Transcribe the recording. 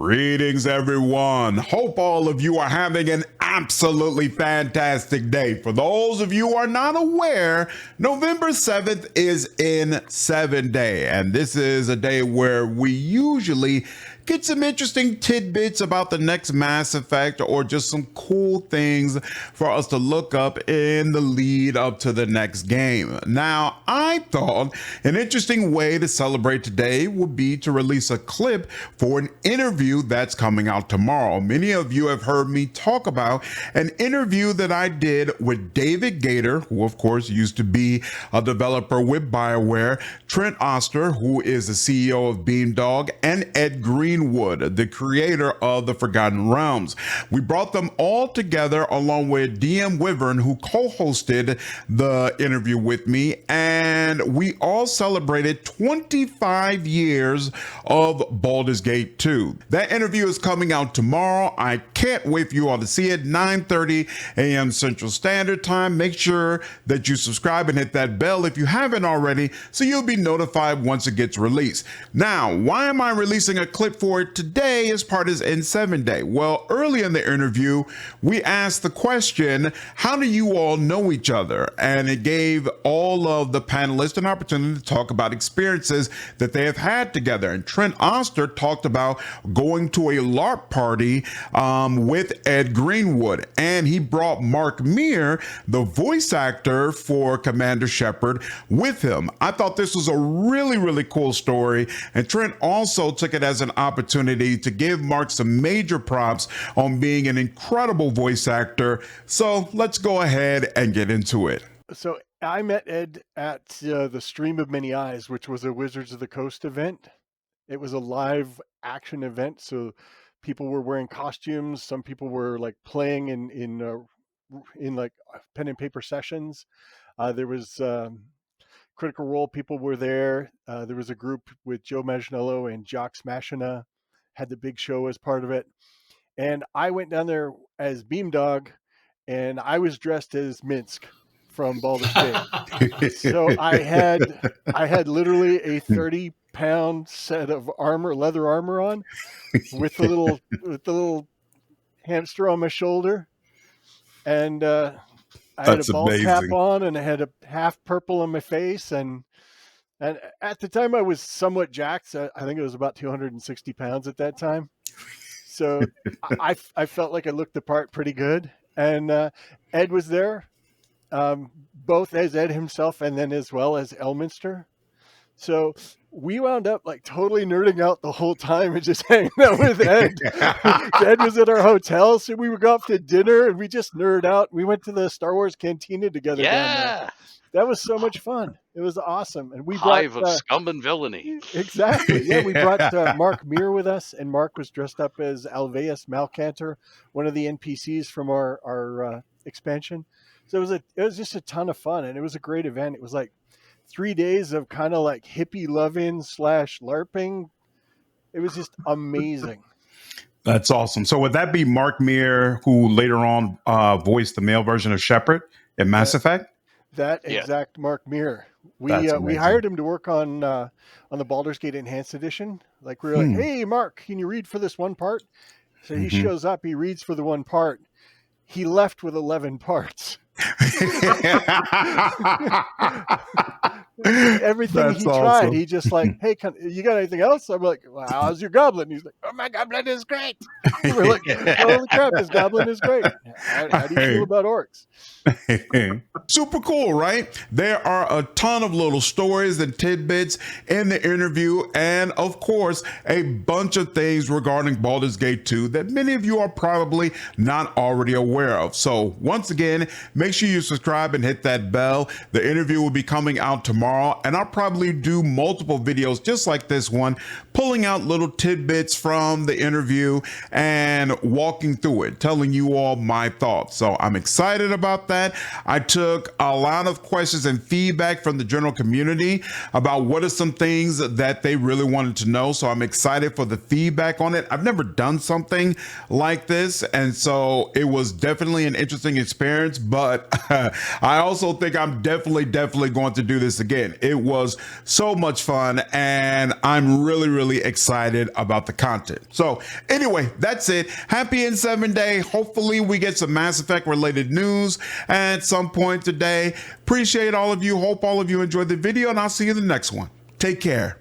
Greetings, everyone. Hope all of you are having an absolutely fantastic day. For those of you who are not aware, November 7th is in 7-Day, and this is a day where we usually get some interesting tidbits about the next Mass Effect or just some cool things for us to look up in the lead up to the next game. Now, I thought an interesting way to celebrate today would be to release a clip for an interview that's coming out tomorrow. Many of you have heard me talk about an interview that I did with David Gator, who of course used to be a developer with BioWare, Trent Oster, who is the CEO of Beamdog, and Ed Greenwood, the creator of the Forgotten Realms. We brought them all together along with DM Wyvern, who co-hosted the interview with me, and we all celebrated 25 years of Baldur's Gate 2. That interview is coming out tomorrow. I can't wait for you all to see it, 9:30 a.m. Central Standard Time. Make sure that you subscribe and hit that bell if you haven't already, so you'll be notified once it gets released. Now, why am I releasing a clip for it today as part of N7-Day? Well, early in the interview, we asked the question, how do you all know each other? And it gave all of the panelists an opportunity to talk about experiences that they have had together. And Trent Oster talked about going to a LARP party with Ed Greenwood, and he brought Mark Meer, the voice actor for Commander Shepard, with him. I thought this was a really, really cool story, and Trent also took it as an opportunity to give Mark some major props on being an incredible voice actor. So let's go ahead and get into it. So I met Ed at the Stream of Many Eyes, which was a Wizards of the Coast event. It was a live action event, so people were wearing costumes. Some people were like playing in like pen and paper sessions. There was Critical Role people were there. There was a group with Joe Manganiello and Jock Machina, had the big show as part of it. And I went down there as Beamdog, and I was dressed as Minsk from Baldur's Gate. So I had literally a 30-pound set of armor, leather armor on, with the little hamster on my shoulder, and I had a ball cap on, and I had a half purple on my face, and at the time I was somewhat jacked. I think it was about 260 pounds at that time. So I felt like I looked the part pretty good. And Ed was there, both as Ed himself and then as well as Elminster. So we wound up like totally nerding out the whole time and just hanging out with Ed. Ed was at our hotel, so we would go off to dinner and we just nerd out. We went to the Star Wars Cantina together down there. That was so much fun. It was awesome. And we Hive of scum and villainy. Exactly. Yeah, we brought Mark Meer with us, and Mark was dressed up as Alveus Malcantor, one of the NPCs from our expansion. So it was just a ton of fun, and it was a great event. It was like 3 days of kind of like hippie loving / LARPing. It was just amazing. That's awesome. So would that be Mark Meer, who later on voiced the male version of Shepard in Mass Effect? That exact Mark Meer. We hired him to work on the Baldur's Gate Enhanced Edition. Like we were like, hey, Mark, can you read for this one part? So he shows up, he reads for the one part. He left with 11 parts. Everything That's he tried, awesome. he just like, hey, you got anything else? I'm like, well, how's your goblin? He's like, oh, my goblin is great. We're like, holy crap, this goblin is great. How do you feel about orcs? Super cool, right? There are a ton of little stories and tidbits in the interview, and of course, a bunch of things regarding Baldur's Gate 2 that many of you are probably not already aware of. So once again, make sure you subscribe and hit that bell. The interview will be coming out tomorrow, and I'll probably do multiple videos just like this one, pulling out little tidbits from the interview and walking through it, telling you all my thoughts. So I'm excited about that. I took a lot of questions and feedback from the general community about what are some things that they really wanted to know. So I'm excited for the feedback on it. I've never done something like this, and so it was definitely an interesting experience, but I also think I'm definitely going to do this again. again, it was so much fun, and I'm really excited about the content. So anyway, that's it. Happy N7 Day. Hopefully we get some Mass Effect related news at some point today. Appreciate all of you. Hope all of you enjoyed the video, and I'll see you in the next one. Take care.